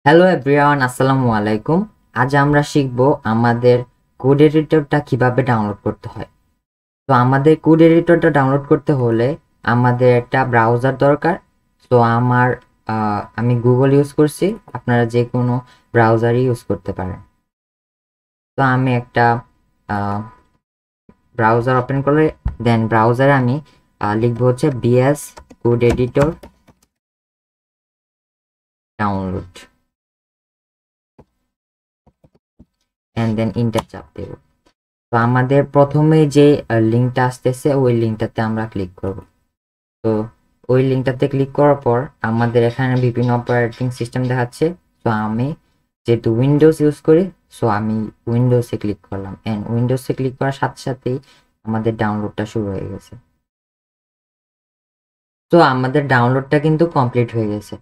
Hello everyone, আসসালামু আলাইকুম। আজ আমরা শিখব আমাদের কোড এডিটরটা কিভাবে ডাউনলোড করতে হয়। তো আমাদের কোড এডিটরটা ডাউনলোড করতে হলে আমাদের একটা ব্রাউজার দরকার। তো আমি গুগল ইউজ করছি, আপনারা যে কোনো ব্রাউজারই ইউজ করতে পারেন। তো আমি একটা ব্রাউজার ওপেন করে দেন ব্রাউজারে আমি লিখবো হচ্ছে VS code editor download and then enter চাপ দেব। তো আমাদের প্রথমে যে লিঙ্কটা আসতেছে ওই লিঙ্কটাতে আমরা ক্লিক করব। তো ওই লিঙ্কটাতে ক্লিক করার পর আমাদের এখানে বিভিন্ন অপারেটিং সিস্টেম দেখাচ্ছে। তো আমি যেহেতু উইন্ডোজ ইউজ করি, সো আমি উইন্ডোজে ক্লিক করলাম অ্যান্ড উইন্ডোজে ক্লিক করার সাথে সাথেই আমাদের ডাউনলোডটা শুরু হয়ে গেছে। তো আমাদের ডাউনলোডটা কিন্তু কমপ্লিট হয়ে গেছে।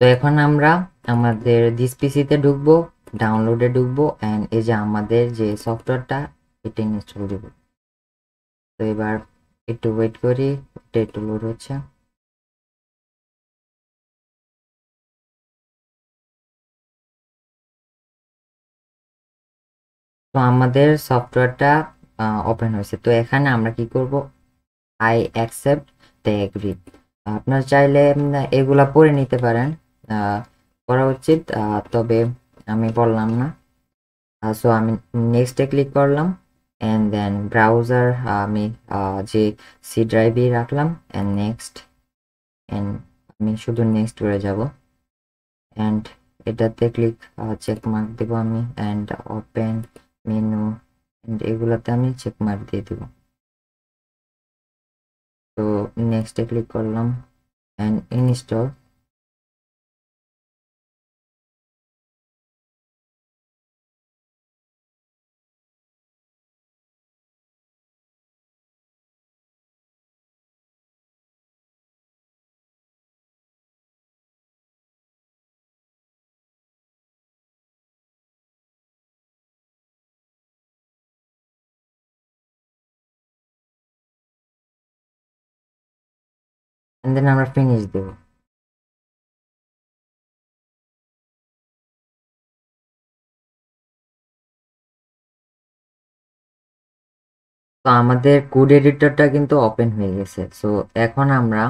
তো এখন আমরা আমাদের দিস পিসিতে ঢুকবো, ডাউনলোডে ঢুকবো অ্যান্ড এই যে আমাদের যে সফটওয়্যারটা এটা ইনস্টল দেব। তো এবার একটু ওয়েট করি, এটা একটু লোড হচ্ছে। তো আমাদের সফটওয়্যারটা ওপেন হয়েছে। তো এখানে আমরা কি করব, আই অ্যাকসেপ্ট দ্য এগ্রি। আপনার চাইলে এগুলা পড়ে নিতে পারেন, করা উচিত, তবে আমি বললাম না। সো আমি নেক্সটে ক্লিক করলাম অ্যান্ড দেন ব্রাউজার আমি যে সি ড্রাইভে রাখলাম অ্যান্ড নেক্সট, অ্যান্ড আমি শুধু নেক্সট করে যাব অ্যান্ড এটাতে ক্লিক চেক মার্ক দেবো আমি অ্যান্ড ওপেন মেনু অ্যান্ড এগুলাতে আমি চেক মার্ক দিয়ে দেবো। তো নেক্সটে ক্লিক করলাম অ্যান্ড ইনস্টল। অ্যান্ড দেন আমরা ফিনিশ দেবো। তো আমাদের কোড এডিটরটা কিন্তু ওপেন হয়ে গেছে। সো এখন আমরা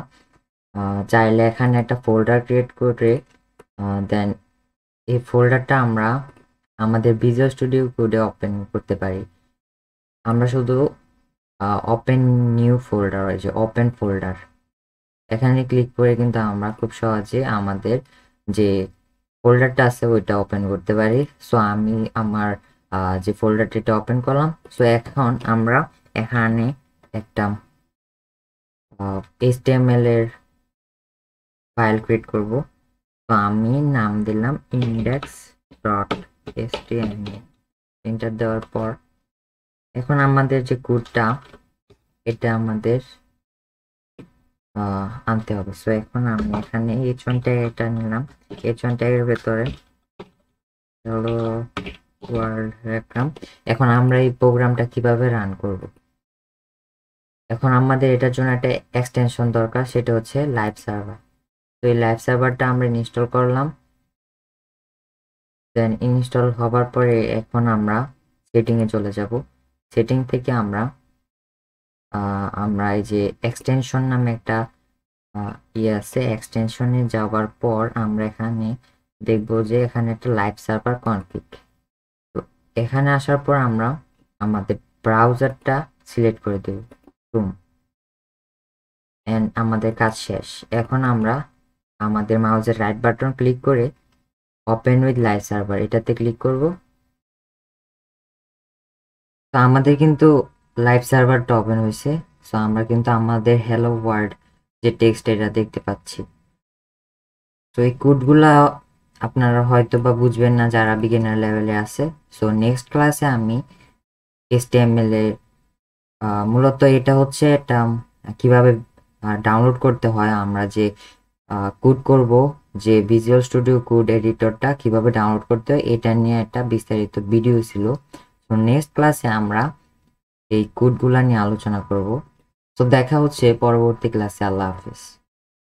চাইলে এখানে একটা ফোল্ডার ক্রিয়েট করে দেন এই ফোল্ডারটা আমরা আমাদের ভিজুয়াল স্টুডিও কোডে ওপেন করতে পারি। আমরা শুধু ওপেন নিউ ফোল্ডার, ওই যে ওপেন ফোল্ডার, এখানে ক্লিক করে কিন্তু আমরা খুব সহজে আমাদের যে ফোল্ডারটা আছে ওইটা ওপেন করতে পারি। সো আমি আমার যে ফোল্ডারটা এটা ওপেন করলাম। সো এখন আমরা এখানে একটা HTML এর ফাইল ক্রিয়েট করব। তো আমি নাম দিলাম index.html। এন্টার দেওয়ার পর এখন আমাদের যে কোডটা এটা আমাদের আনতে হবে। সো এখন আমি এখানে h1 ট্যাগ এটা নিলাম, h1 ট্যাগের ভেতরে হলো ওয়ার্ল্ড রাখলাম। এখন আমরা এই প্রোগ্রামটা কিভাবে রান করব, এখন আমাদের এটার জন্য একটা এক্সটেনশন দরকার, সেটা হচ্ছে লাইভ সার্ভার। তো এই লাইভ সার্ভারটা আমরা ইনস্টল করলাম। দেন ইনস্টল হবার পরে এখন আমরা সেটিংয়ে চলে যাব। সেটিং থেকে আমরা এই যে এক্সটেনশন নামে একটা আছে, এক্সটেনশনে যাওয়ার পর আমরা এখানে দেখব যে এখানে একটা লাইভ সার্ভার কনফিগ। তো এখানে আসার পর আমরা আমাদের ব্রাউজারটা সিলেক্ট করে দেব, ক্রোম, এন্ড আমাদের কাজ শেষ। এখন আমরা আমাদের মাউসের রাইট বাটন ক্লিক করে ওপেন উইথ লাইভ সার্ভার এটাতে ক্লিক করব। তো আমাদের কিন্তু লাইভ সার্ভারটা ওপেন হয়েছে। সো আমরা কিন্তু আমাদের হ্যালো ওয়ার্ল্ড যে টেক্সট এটা দেখতে পাচ্ছি। তো এই কোডগুলা আপনারা হয়তো বা বুঝবেন না যারা বিগিনার লেভেলে আছে। সো নেক্সট ক্লাসে আমি HTML এর মূলত এটা হচ্ছে এটা কিভাবে ডাউনলোড করতে হয়, আমরা যে কোড করব, যে ভিজুয়াল স্টুডিও কোড এডিটরটা কিভাবে ডাউনলোড করতে হয় এটা নিয়ে একটা বিস্তারিত ভিডিও ছিল। তো নেক্সট ক্লাসে আমরা এই কোডগুলা নিয়ে আলোচনা করব। তো দেখা হচ্ছে পরবর্তী ক্লাসে। আল্লাহ হাফেজ।